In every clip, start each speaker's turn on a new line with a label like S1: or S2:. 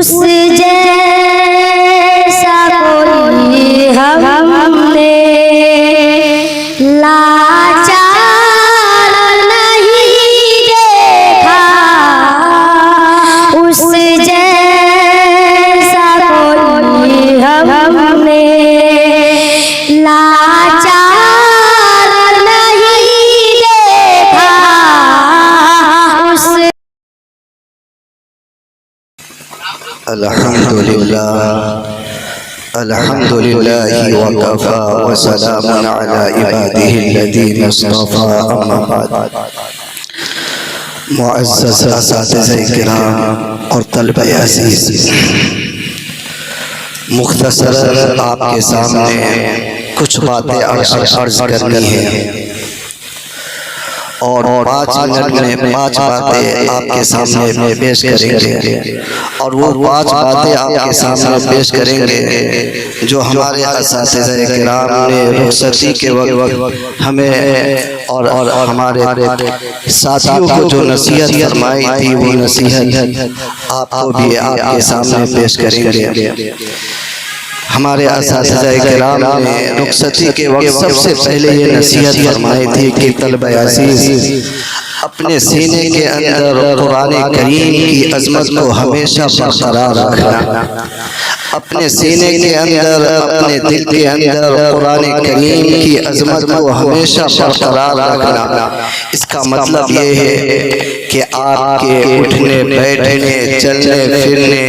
S1: اس جیسا کوئی ہم نے لاچار نہیں دیکھا، اس جیسا کوئی ہم نے لاچار نہیں دیکھا۔
S2: الحمد لله وكفى وسلام على عباده الذين اصطفى، اما بعد۔ معزز اساتذہ کرام اور طلبہ عزیز، مختصر آپ کے سامنے کچھ باتیں عرض کرنی ہیں اور 5 منٹ میں 5 باتیں آپ کے سامنے پیش کریں گے، اور وہ 5 باتیں آپ کے سامنے پیش کریں گے جو ہمارے اساتذہ کرام نے رخصتی کے وقت ہمیں اور ہمارے ساتھیوں کو جو نصیحت فرمائی تھی، وہ نصیحت آپ کو بھی آپ کے سامنے پیش کریں گے۔ ہمارے اساتذہ کرام نے رخصتی کے وقت سب سے پہلے یہ نصیحت فرمائی تھی کہ طلبہ عزیز اپنے سینے کے اندر قرآن کریم کی عظمت کو ہمیشہ برقرار رکھنا، اپنے سینے کے اندر، اپنے دل کے اندر قرآن کریم کی عظمت کو ہمیشہ برقرار رکھنا۔ اس کا مطلب یہ ہے کہ آپ کے اٹھنے بیٹھنے چلنے پھرنے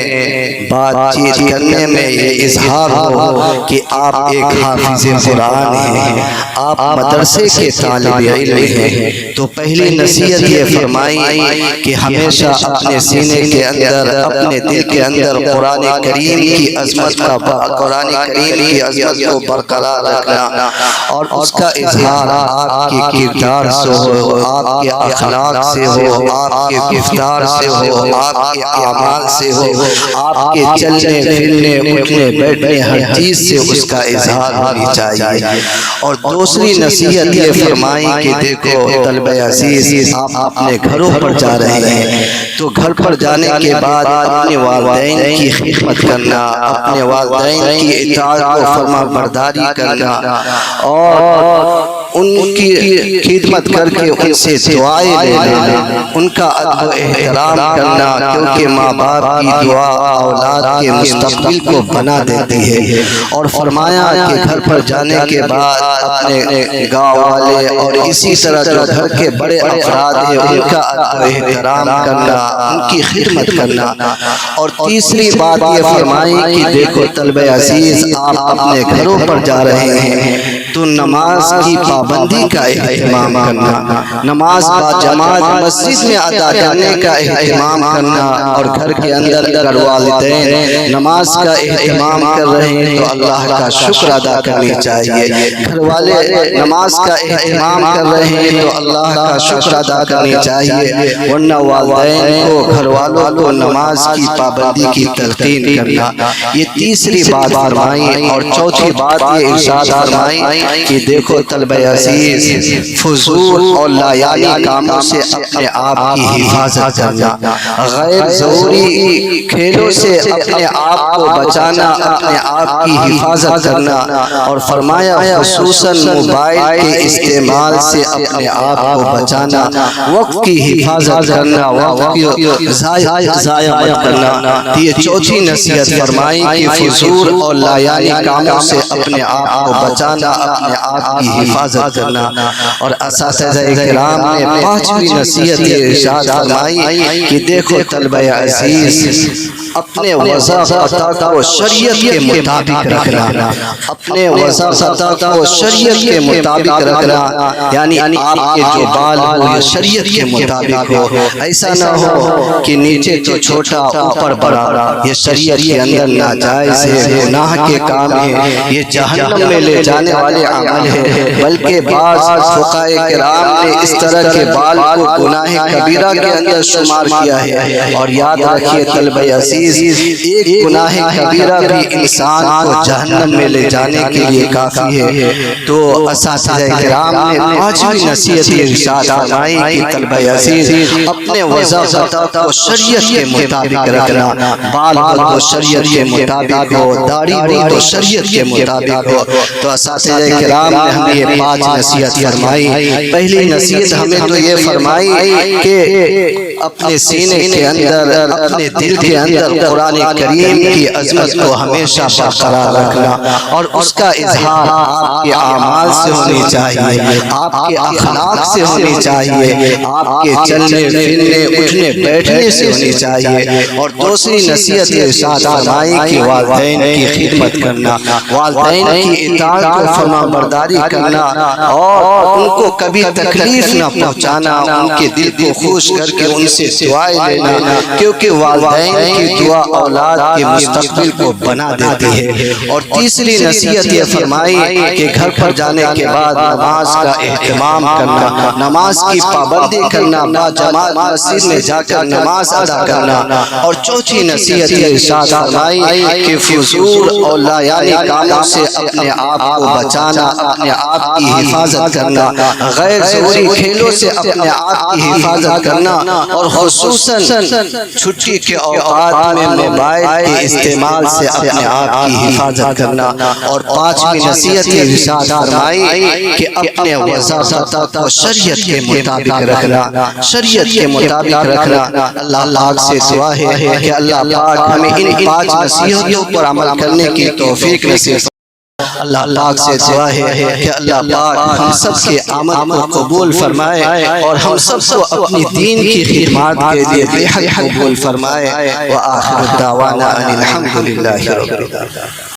S2: بات چیت کرنے میں یہ اظہار ہو کہ آپ ایک حافظ قرآن ہیں، آپ مدرسے کے طالب علم ہیں۔ تو پہلی نصیحت یہ فرمائی کہ ہمیشہ اپنے سینے کے اندر، اپنے دل کے اندر قرآن کریم کی عظمت کو برقرار رکھنا، اور اس کا اظہار آپ کے کردار سے ہو، آپ کے اخلاق سے ہو، آپ کے گفتار سے ہو، آپ کے اعمال سے ہو، آپ کے چلنے پھرنے اٹھنے بیٹھنے ہر چیز سے اس کا اظہار ہونی چاہیے۔ اور دوسری نصیحت یہ فرمائی کہ دیکھو طلبہ عزیز، آپ اپنے گھروں پر جا رہے ہیں تو گھر پر جانے کے بعد اپنے والدین کی خدمت کرنا، اپنے والدین کی اطاعت و فرما برداری کرنا، اور ان کی خدمت کر کے ان سے دعائیں لینا، ان کا ادب و احترام کرنا، کیونکہ ماں باپ کی دعا اولاد کے مستقبل کو بنا دیتی ہے۔ اور فرمایا کہ گھر پر جانے کے بعد اپنے گاؤں والے اور اسی طرح جو گھر کے بڑے افراد ہیں ان کا ادب و احترام کرنا، ان کی خدمت کرنا۔ اور تیسری بات یہ فرمائی کہ دیکھو طلبہ عزیز، آپ اپنے گھروں پر جا رہے ہیں تو نماز کی پابندی کا اہتمام کرنا، نماز با جماعت مسجد میں ادا کرنے کا اہتمام کرنا، اور گھر کے اندر اگر والدین نماز کا اہتمام کر رہے ہیں تو اللہ کا شکر ادا کرنی چاہیے، گھر والے نماز کا اہتمام کر رہے ہیں تو اللہ کا شکر ادا کرنی چاہیے، ورنہ والدین کو، گھر والوں کو نماز کی پابندی کی تلقین کرنا۔ یہ تیسری بات فرمائی۔ اور چوتھی بات یہ ارشاد فرمائی کہ دیکھو طلبہ عزیز، فضول اور لایعنی کاموں سے اپنے آپ کی حفاظت کرنا، غیر ضروری کھیلوں سے اپنے آپ کو بچانا، اپنے آپ کی حفاظت کرنا، اور فرمایا خصوصاً موبائل کے استعمال سے اپنے آپ کو بچانا، وقت کی حفاظت کرنا، وقت کی ضائع مت کرنا۔ یہ چوتھی نصیحت فرمائی کہ فضول اور لایعنی کاموں سے اپنے آپ کو بچانا، اپنے آپ کی حفاظت کرنا۔ اور اساتذہ کرام نے 5ویں نصیحت یہ ارشاد فرمائی کہ دیکھو طلبہ عزیز، اپنے وظیفہ کو شریعت کے مطابق رکھنا، اپنے وظیفہ کو شریعت کے مطابق رکھنا، یعنی آپ کے جو بال ہو یہ شریعت کے مطابق ہو، ایسا نہ ہو کہ نیچے تو چھوٹا اوپر بڑا، یہ شریعت کے اندر ناجائز ہے، گناہ کے کام ہے، یہ جہنم میں لے جانے والے عمل ہے۔ بلکہ بعض فقہائے کرام نے اس طرح کے بال کو گناہ کبیرہ کے اندر شمار کیا ہے۔ اور یاد رکھیے طلبہ عزیز، عزیز ایک گناہ کبیرہ بھی انسان کو جہنم میں لے جانے کے لیے کافی ہے۔ تو اساتذہ کرام نے پانچویں نصیحت ارشاد فرمائی کہ طلبہ عزیز اپنے وضاحت کو شریعت کے مطابق رکھنا، بال ہو تو شریعت کے مطابق ہو، داڑھی ہو تو شریعت کے مطابق ہو۔ تو اساتذہ کرام نے ہمیں یہ پانچ نصیحت فرمائی۔ پہلی نصیحت ہمیں تو یہ فرمائی کہ اپنے سینے کے اندر، اپنے دل کے اندر قرآن کریم کی عظمت کو ہمیشہ برقرار رکھنا، اور اس کا اظہار آپ کے اعمال سے ہونی چاہیے، آپ کے اخلاق سے ہونی چاہیے، آپ کے چلنے پھرنے اٹھنے بیٹھنے سے ہونی چاہیے۔ اور دوسری نصیحت ارشاد فرمائی کہ والدین کی خدمت کرنا، والدین کی اطاعت و فرما برداری کرنا، اور ان کو کبھی تکلیف نہ پہنچانا، ان کے دل کو خوش کر کے ان سے دعائیں لینا، کیونکہ والدین کی دعا اولاد کے مستقبل کو بنا دیتی ہے۔ اور تیسری نصیحت یہ فرمائی کہ گھر پر جانے کے بعد نماز کا اہتمام کرنا، نماز کی پابندی کرنا، با جماعت مسجد میں جا کر نماز ادا کرنا۔ اور چوتھی نصیحت یہ ارشاد فرمائی کہ فضول اور لایعنی کاموں سے اپنے آپ کو بچانا، اپنے آپ کی حفاظت کرنا، غیر ضروری کھیلوں سے اپنے آپ کی حفاظت کرنا، اور خصوصاً چھٹی کے اوقات میں موبائل کے استعمال سے اپنے آپ کی حفاظت کرنا۔ اور پانچویں نصیحت یہ ارشاد فرمائی کہ اپنے وضاحت کو شریعت کے مطابق رکھنا، شریعت کے مطابق رکھنا۔ اللہ پاک سے دعا ہے کہ اللہ پاک ہمیں ان پانچ نصیحتوں پر عمل کرنے کی توفیق نصیب فرمائے۔ اللہ پاک سے دعا ہے کہ اللہ پاک ہم سب کے عمل کو قبول فرمائے، اور ہم سب کو اپنی دین کی خدمات کے لیے بے حد قبول فرمائے۔ وآخر دعوانا ان الحمدللہ رب العالمین۔